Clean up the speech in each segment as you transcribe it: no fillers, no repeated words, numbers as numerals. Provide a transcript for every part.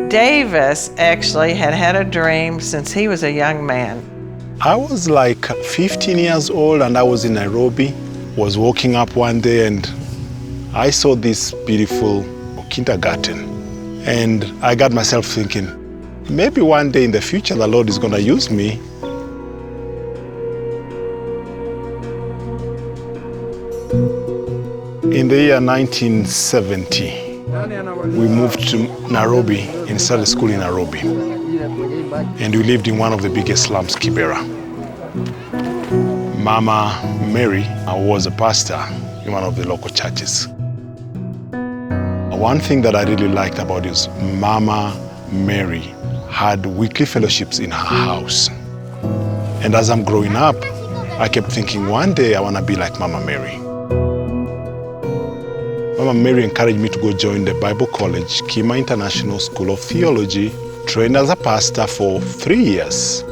Davis actually had a dream since he was a young man. I was like 15 years old and I was in Nairobi. Was walking up one day and I saw this beautiful kindergarten. And I got myself thinking, maybe one day in the future the Lord is going to use me. In the year 1970, we moved to Nairobi and started school in Nairobi. And we lived in one of the biggest slums, Kibera. Mama Mary was a pastor in one of the local churches. One thing that I really liked about it is Mama Mary had weekly fellowships in her house. And as I'm growing up, I kept thinking one day I want to be like Mama Mary. Mama Mary encouraged me to go join the Bible College, Kima International School of Theology, trained as a pastor for 3 years.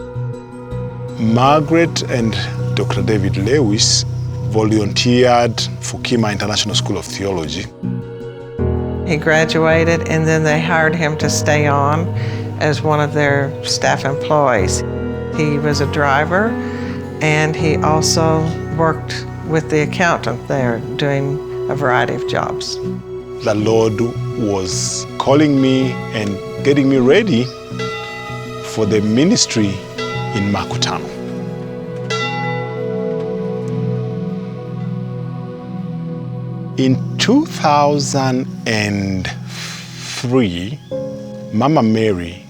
Margaret and Dr. David Lewis volunteered for Kima International School of Theology. He graduated and then they hired him to stay on as one of their staff employees. He was a driver and he also worked with the accountant there doing a variety of jobs. The Lord was calling me and getting me ready for the ministry in Makutano. In 2003, Mama Mary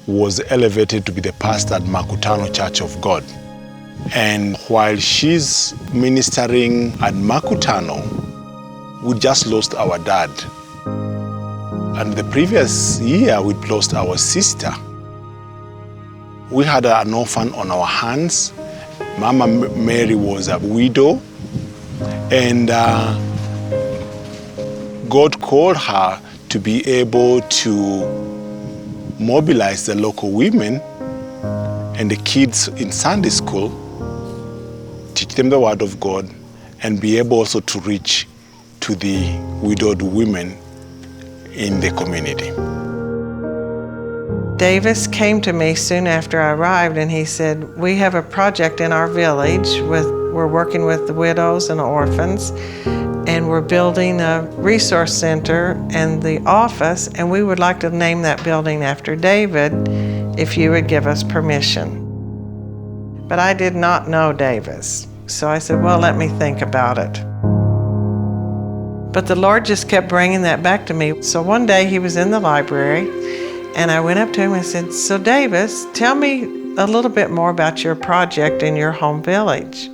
was elevated to be the pastor at Makutano Church of God. And while she's ministering at Makutano, we just lost our dad. And the previous year, we'd lost our sister. We had an orphan on our hands. Mama Mary was a widow. And God called her to be able to mobilize the local women and the kids in Sunday school, teach them the Word of God, and be able also to reach to the widowed women in the community. Davis came to me soon after I arrived and he said, we have a project in our village we're working with the widows and orphans, and we're building a resource center and the office, and we would like to name that building after David if you would give us permission. But I did not know Davis, so I said, well, let me think about it. But the Lord just kept bringing that back to me. So one day he was in the library and I went up to him and said, so Davis, tell me a little bit more about your project in your home village.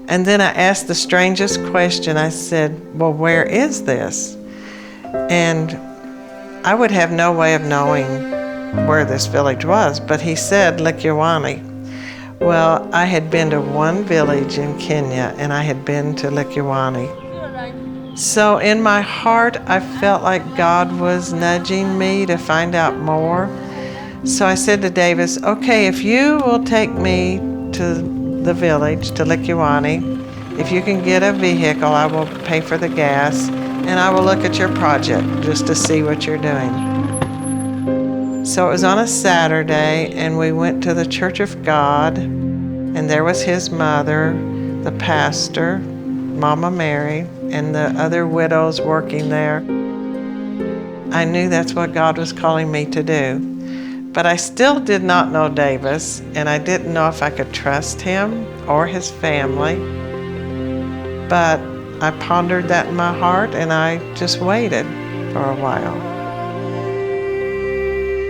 And then I asked the strangest question. I said, well, where is this? And I would have no way of knowing where this village was, but he said Likiwani. Well, I had been to one village in Kenya and I had been to Likiwani. So in my heart, I felt like God was nudging me to find out more. So I said to Davis, okay, if you will take me to the village, to Likiwani, if you can get a vehicle, I will pay for the gas and I will look at your project just to see what you're doing. So it was on a Saturday and we went to the Church of God and there was his mother, the pastor, Mama Mary, and the other widows working there. I knew that's what God was calling me to do. But I still did not know Davis, and I didn't know if I could trust him or his family. But I pondered that in my heart, and I just waited for a while.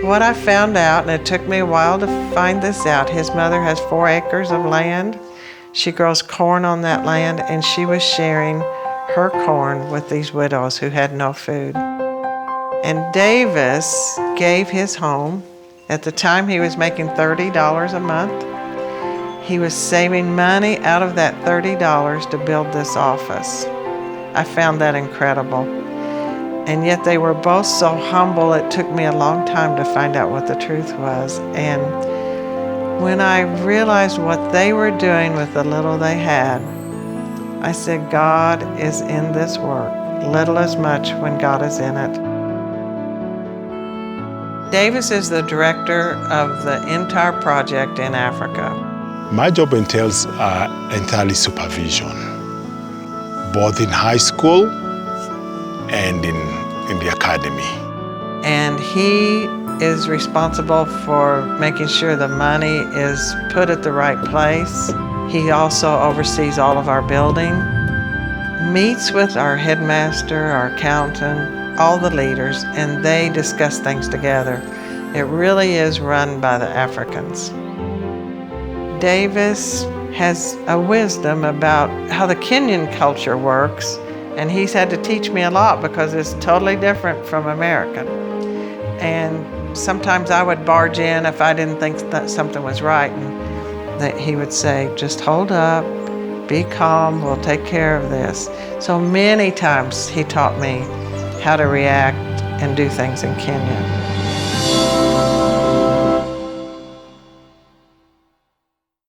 What I found out, and it took me a while to find this out, his mother has 4 acres of land. She grows corn on that land, and she was sharing her corn with these widows who had no food. And Davis gave his home. At the time, he was making $30 a month. He was saving money out of that $30 to build this office. I found that incredible. And yet they were both so humble, it took me a long time to find out what the truth was. And when I realized what they were doing with the little they had, I said, God is in this work, little as much when God is in it. Davis is the director of the entire project in Africa. My job entails entirely supervision, both in high school and in the academy. And he is responsible for making sure the money is put at the right place. He also oversees all of our building, meets with our headmaster, our accountant, all the leaders, and they discuss things together. It really is run by the Africans. Davis has a wisdom about how the Kenyan culture works, and he's had to teach me a lot because it's totally different from American. And sometimes I would barge in if I didn't think that something was right, and that he would say, just hold up, be calm, we'll take care of this. So many times he taught me how to react and do things in Kenya.